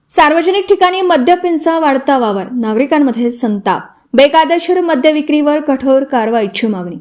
सार्वजनिक ठिकाणी मद्यपींचा वाढता वावर, नागरिकांमध्ये संताप. बेकायदेशीर मद्य विक्रीवर कठोर कारवाईची मागणी.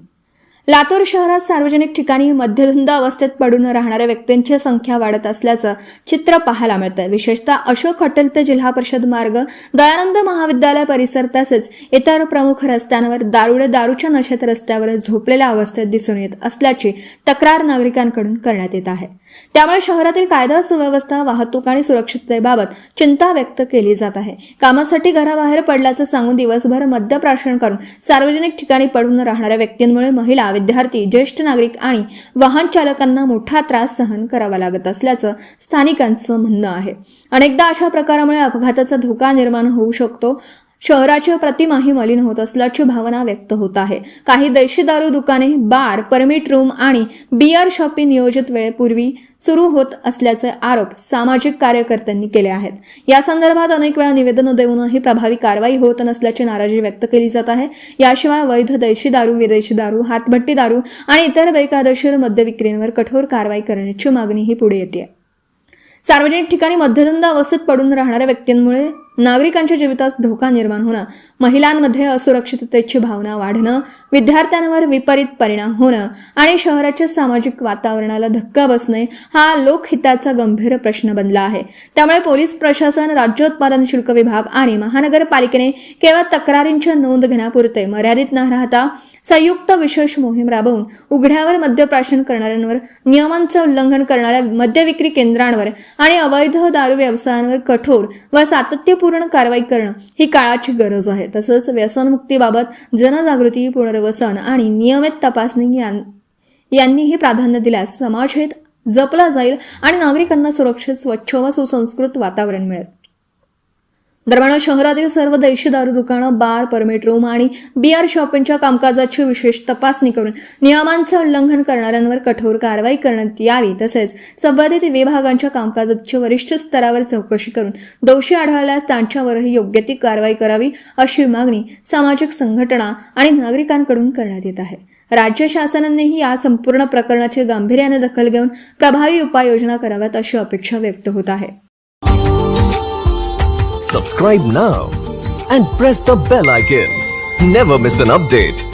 लातूर शहरात सार्वजनिक ठिकाणी मद्यधुंद अवस्थेत पडून राहणाऱ्या व्यक्तींची संख्या वाढत असल्याचं चित्र पाहायला मिळतंय. विशेषतः अशोक हॉटेल ते जिल्हा परिषद मार्ग, दयानंद महाविद्यालय परिसर तसेच इतर प्रमुख रस्त्यांवर दारूच्या नशेत रस्त्यावर झोपलेल्या अवस्थेत दिसून येत असल्याची तक्रार नागरिकांकडून करण्यात येत आहे. त्यामुळे शहरातील कायदा सुव्यवस्था, वाहतूक आणि सुरक्षिततेबाबत चिंता व्यक्त केली जात आहे. कामासाठी घराबाहेर पडल्याचं सांगून दिवसभर मद्यप्राशन करून सार्वजनिक ठिकाणी पडून राहणाऱ्या व्यक्तींमुळे महिला, विद्यार्थी, ज्येष्ठ नागरिक आणि वाहन चालकांना मोठा त्रास सहन करावा लागत असल्याचं स्थानिकांचं म्हणणं आहे. अनेकदा अशा प्रकारामुळे अपघाताचा धोका निर्माण होऊ शकतो. शहराची प्रतिमाही मलिन होत असल्याची भावना व्यक्त होत आहे. काही देशी दारू दुकाने, बार, परमिट रूम आणि बियर शॉपी नियोजित वेळेपूर्वी सुरू होत असल्याचे आरोप सामाजिक कार्यकर्त्यांनी केले आहेत. या संदर्भात अनेक वेळा निवेदन देऊनही प्रभावी कारवाई होत नसल्याची नाराजी व्यक्त केली जात आहे. याशिवाय वैध देशी दारू, विदेशी दारू, हातभट्टी दारू आणि इतर बेकायदेशीर मद्य विक्रीवर कठोर कारवाई करण्याची मागणीही पुढे येते. सार्वजनिक ठिकाणी मद्यधुंद अवस्थेत पडून राहणाऱ्या व्यक्तींमुळे नागरिकांच्या जीवितास धोका निर्माण होणं, महिलांमध्ये असुरक्षिततेची भावना वाढणं, विद्यार्थ्यांवर विपरीत परिणाम होणं आणि शहराच्या सामाजिक वातावरणाला धक्का बसणे हा लोकहिताचा गंभीर प्रश्न बनला आहे. त्यामुळे पोलीस प्रशासन, राज्य उत्पादन शुल्क विभाग आणि महानगरपालिकेने केवळ तक्रारींच्या नोंद घेण्यापुरते मर्यादित न राहता संयुक्त विशेष मोहीम राबवून उघड्यावर मद्यप्राशन करणाऱ्यांवर, नियमांचं उल्लंघन करणाऱ्या मद्य विक्री केंद्रांवर आणि अवैध दारू व्यवसायांवर कठोर व सातत्यपूर्ण कारवाई करणं ही काळाची गरज आहे. तसंच व्यसनमुक्तीबाबत जनजागृती, पुनर्वसन आणि नियमित तपासणी यांनीही प्राधान्य दिल्यास समाजहित जपला जाईल आणि नागरिकांना सुरक्षित, स्वच्छ व सुसंस्कृत वातावरण मिळेल. दरम्यान शहरातील सर्व देशी दारू दुकानं, बार, परमिट रूम आणि बियर शॉपींच्या कामकाजाची विशेष तपासणी करून नियमांचं उल्लंघन करणाऱ्यांवर कठोर कारवाई करण्यात यावी. तसेच संबंधित विभागांच्या कामकाजाची वरिष्ठ स्तरावर चौकशी करून दोषी आढळल्यास त्यांच्यावरही योग्य ती कारवाई करावी, अशी मागणी सामाजिक संघटना आणि नागरिकांकडून करण्यात येत आहे. राज्य शासनानेही या संपूर्ण प्रकरणाची गांभीर्याने दखल घेऊन प्रभावी उपाययोजना कराव्यात, अशी अपेक्षा व्यक्त होत आहे. Subscribe now and press the bell icon. Never miss an update.